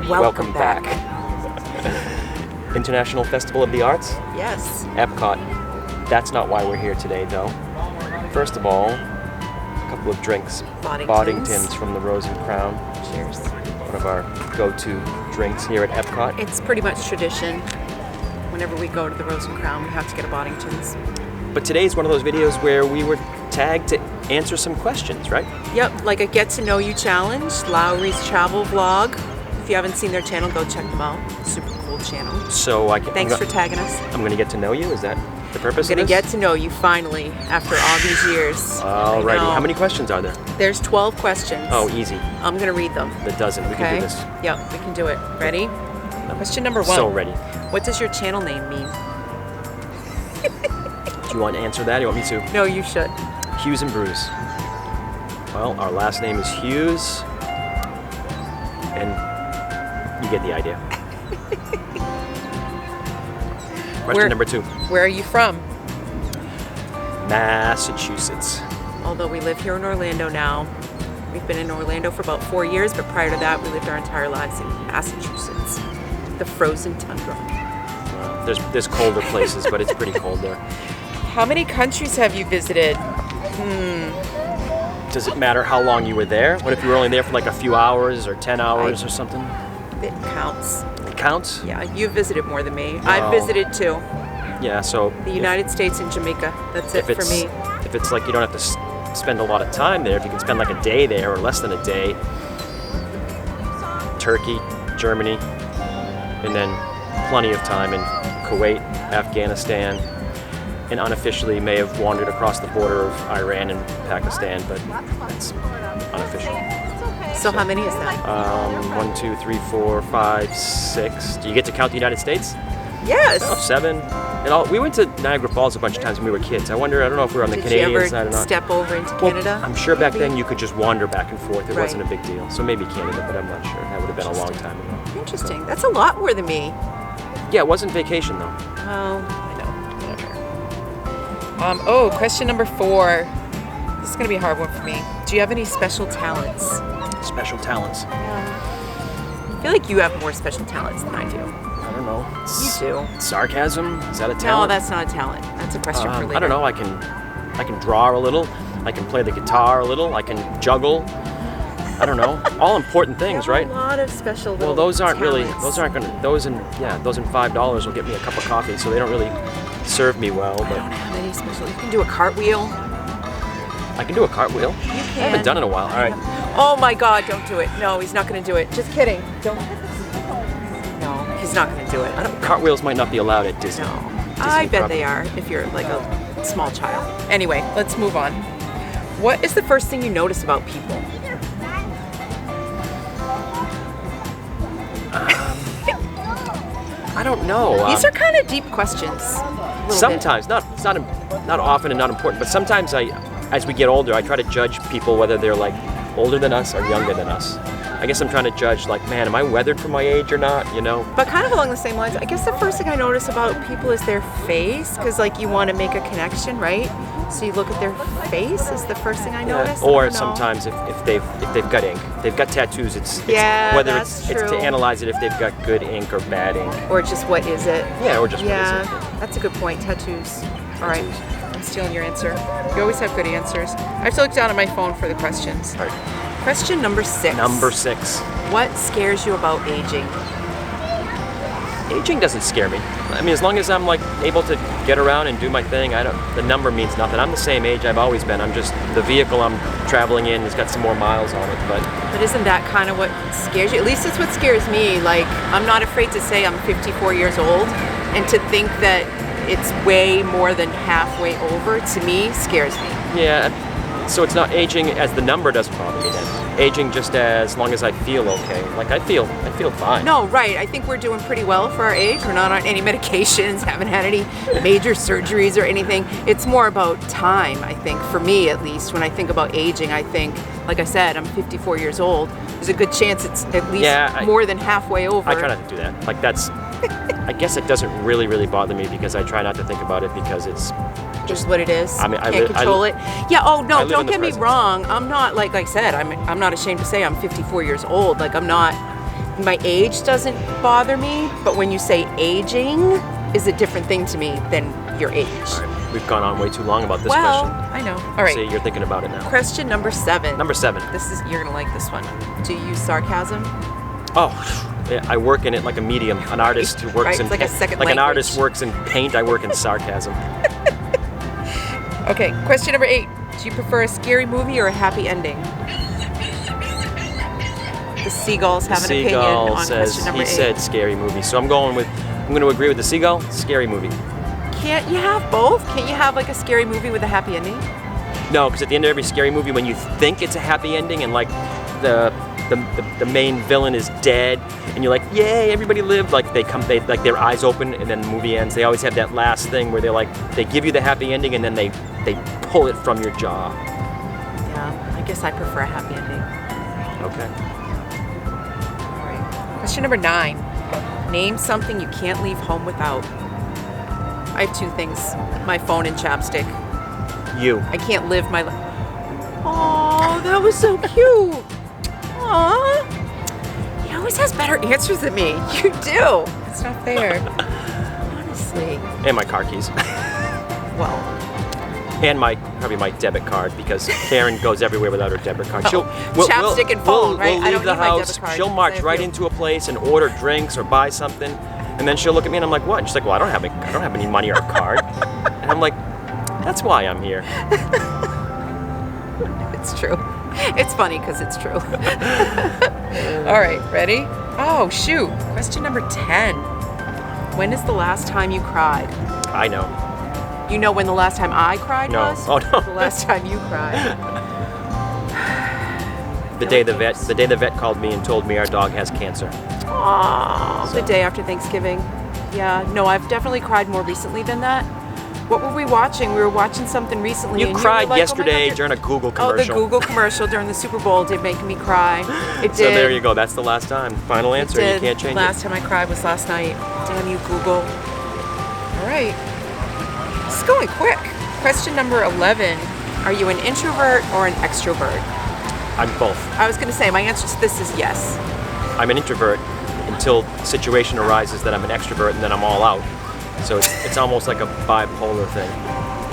Welcome back. International Festival of the Arts? Yes. Epcot. That's not why we're here today, though. First of all, a couple of drinks. Boddingtons from the Rose and Crown. Cheers. One of our go-to drinks here at Epcot. It's pretty much tradition. Whenever we go to the Rose and Crown, we have to get a Boddingtons. But today's one of those videos where we were tagged to answer some questions, right? Yep, like a get to know you challenge, Lowery's Travel Blog. If you haven't seen their channel, go check them out. Super cool channel. So Thanks for tagging us. I'm going to get to know you? Is that the purpose of this? I'm going to get to know you finally after all these years. Alrighty. How many questions are there? There's 12 questions. Oh, easy. I'm going to read them. That doesn't. We can do this. Yep, we can do it. Ready? Question number 1. So ready. What does your channel name mean? Do you want to answer that? Or you want me to? No, you should. Hughes And Brews. Well, our last name is Hughes, and you get the idea. Question number 2. Where are you from? Massachusetts. Although we live here in Orlando now. We've been in Orlando for about 4 years, but prior to that, we lived our entire lives in Massachusetts. The frozen tundra. There's colder places, but it's pretty cold there. How many countries have you visited? Does it matter how long you were there? What if you were only there for like a few hours or 10 hours or something? It counts. It counts? Yeah, you've visited more than me. I've visited too. Yeah, so... The United States and Jamaica. That's it for me. If it's like you don't have to spend a lot of time there, if you can spend like a day there or less than a day, Turkey, Germany, and then plenty of time in Kuwait, Afghanistan, and unofficially may have wandered across the border of Iran and Pakistan, but it's unofficial. So how many is that? 1, 2, 3, 4, 5, 6. Do you get to count the United States? Yes. Oh, 7. And we went to Niagara Falls a bunch of times when we were kids. I don't know if we were on the Canadian side or not. Did you ever step over into Canada? I'm sure back then you could just wander back and forth. It wasn't a big deal. So maybe Canada, but I'm not sure. That would have been a long time ago. Interesting. That's a lot more than me. Yeah, it wasn't vacation though. Oh, I know. Whatever. Question number 4. This is going to be a hard one for me. Do you have any special talents? Special talents? Yeah. I feel like you have more special talents than I do. I don't know. You do. Sarcasm? Is that a talent? No, that's not a talent. That's a question for later. I don't know. I can draw a little. I can play the guitar a little. I can juggle. I don't know. All important things, right? A lot of special little Well, those aren't talents. really. Those aren't gonna. Those and $5 will get me a cup of coffee, so they don't really serve me well. But I don't have any special. You can do a cartwheel. I can do a cartwheel. You can. I haven't done it in a while. All right. Oh my God! Don't do it. No, he's not going to do it. Just kidding. Don't. No, he's not going to do it. Cartwheels might not be allowed at Disney. No, Disney I bet property. they are if you're like a small child. Anyway, let's move on. What is the first thing you notice about people? I don't know. These are kind of deep questions. Sometimes, not often and not important, but sometimes as we get older, I try to judge people whether they're like older than us or younger than us. I guess I'm trying to judge like, man, am I weathered for my age or not, you know? But kind of along the same lines, I guess the first thing I notice about people is their face, because like you want to make a connection, right? So you look at their face is the first thing I notice. Or sometimes if they've got ink, if they've got tattoos, it's whether it's to analyze it if they've got good ink or bad ink. Or just what is it? Yeah, or just what is it? That's a good point. Tattoos. All right, I'm stealing your answer. You always have good answers. I have to look down at my phone for the questions. All right. Question number 6. Number 6. What scares you about aging? Aging doesn't scare me. I mean, as long as I'm like able to get around and do my thing, the number means nothing. I'm the same age I've always been. I'm just the vehicle I'm traveling in has got some more miles on it, but isn't that kind of what scares you? At least it's what scares me. Like, I'm not afraid to say I'm 54 years old, and to think that it's way more than halfway over, to me, scares me. Yeah, so it's not aging as the number doesn't bother me then. Aging just as long as I feel okay. Like I feel fine. No, right. I think we're doing pretty well for our age. We're not on any medications, haven't had any major surgeries or anything. It's more about time, I think, for me at least. When I think about aging, I think, like I said, I'm 54 years old. There's a good chance it's at least more than halfway over. I try not to do that. Like that's, I guess it doesn't really bother me because I try not to think about it because it's just what it is. I mean, can't control it. Yeah. Oh no! Don't get me wrong. I'm not like I said. I'm not ashamed to say I'm 54 years old. Like I'm not my age doesn't bother me, but when you say aging is a different thing to me than your age. All right. We've gone on way too long about this well, question. I know. All right. So you're thinking about it now. Question number 7. Number 7. You're gonna like this one. Do you use sarcasm? Oh, yeah, I work in it like a medium, an artist who works Right, in it's like a second like an language. artist works in paint. I work in sarcasm. Okay, question number 8. Do you prefer a scary movie or a happy ending? The seagulls have an opinion on question number 8. He said scary movie, so I'm going to agree with the seagull. Scary movie. Can't you have both? Can't you have like a scary movie with a happy ending? No, because at the end of every scary movie, when you think it's a happy ending and like the main villain is dead and you're like, yay, everybody lived, like like their eyes open and then the movie ends. They always have that last thing where they give you the happy ending and then they pull it from your jaw. Yeah, I guess I prefer a happy ending. Okay. All right. Question number 9. Name something you can't leave home without. I have 2 things. My phone and chapstick. You. I can't live my life. Oh, that was so cute. Aw. He always has better answers than me. You do. It's not fair. Honestly. And my car keys. Well. And probably my debit card, because Karen goes everywhere without her debit card. Chapstick and phone, right? We'll I leave don't the need my house. debit card. She'll march right into a place and order drinks or buy something, and then she'll look at me and I'm like, "What?" And she's like, "Well, I don't have any money or a card." And I'm like, "That's why I'm here." It's true. It's funny because it's true. All right, ready? Oh, shoot. Question number 10. When is the last time you cried? I know. You know when the last time I cried No. was? Oh, no. The last time you cried. The day the vet called me and told me our dog has cancer. Aww. The day after Thanksgiving. Yeah, no, I've definitely cried more recently than that. What were we watching? We were watching something recently. You and cried you were like, yesterday oh my God, during a Google commercial. Oh, the Google commercial during the Super Bowl did make me cry. It did. So there you go. That's the last time. Final answer. It did. You can't change Last time I cried was last night. Damn you, Google. All right. This is going quick. Question number 11. Are you an introvert or an extrovert? I'm both. I was going to say, my answer to this is yes. I'm an introvert until the situation arises that I'm an extrovert, and then I'm all out. So it's almost like a bipolar thing.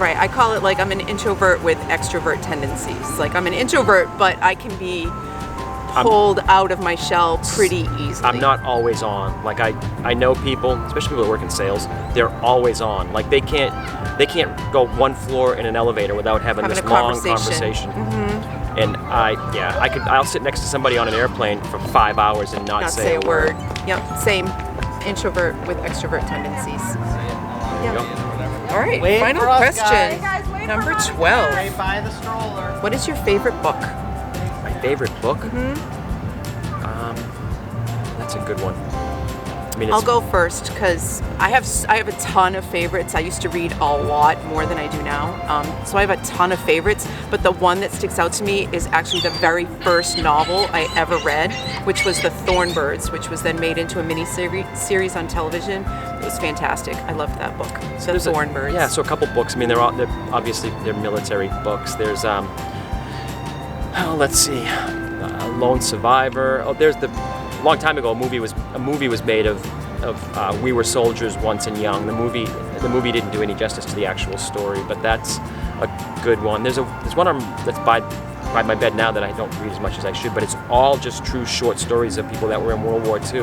Right. I call it like I'm an introvert with extrovert tendencies. Like I'm an introvert, but I can be pulled out of my shell pretty easily. I'm not always on. Like I know people, especially people that work in sales, they're always on. Like they can't go one floor in an elevator without having this long conversation. Mm-hmm. And I'll sit next to somebody on an airplane for 5 hours and not say a word. Yep, same. Introvert with extrovert tendencies. Yep. All right, final question. Number 12. Right by the stroller. What is your favorite book? My favorite book? Mm-hmm. That's a good one. I mean, I'll go first because I have a ton of favorites. I used to read a lot more than I do now, so I have a ton of favorites. But the one that sticks out to me is actually the very first novel I ever read, which was The Thornbirds, which was then made into a mini series on television. It was fantastic. I loved that book. The Thornbirds. So a couple books. I mean, they're obviously military books. There's let's see, Lone Survivor. Oh, there's a long time ago, a movie was made of We Were Soldiers Once and Young. The movie didn't do any justice to the actual story, but that's a good one. There's one that's by my bed now that I don't read as much as I should, but it's all just true short stories of people that were in World War II.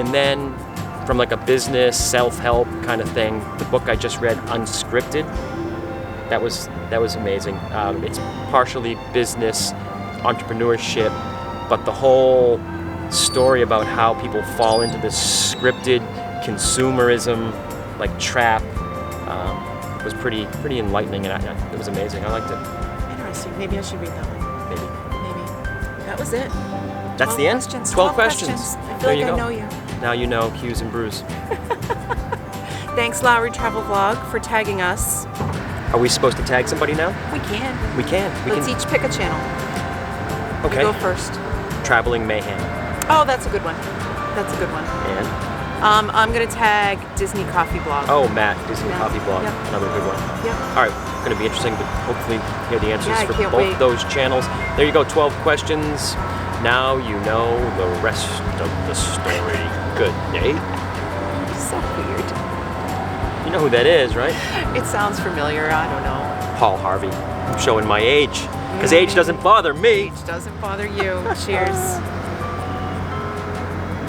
And then from like a business self-help kind of thing, the book I just read, Unscripted, that was amazing. It's partially business, entrepreneurship, but the whole story about how people fall into this scripted consumerism like trap was pretty enlightening, and it was amazing. I liked it. Interesting. Maybe I should read that one. Maybe. That was it. That's the end. 12 questions. I feel There like you I go. know you. Now you know Hughes and Brews. Thanks, Lowery Travel Blog, for tagging us. Are we supposed to tag somebody now? We can. We can. Let's each pick a channel. Okay. You go first. Traveling Mayhem. Oh, that's a good one. And? I'm going to tag Disney Coffee Blog. Oh, Matt, Disney Yeah. Coffee Blog. Yep. Another good one. Yep. All right. Going to be interesting to hopefully hear the answers Yeah, I for can't both wait. those channels. There you go. 12 questions. Now you know the rest of the story. Good day. So weird. You know who that is, right? It sounds familiar. I don't know. Paul Harvey. I'm showing my age. Because age doesn't bother me. Age doesn't bother you. Cheers.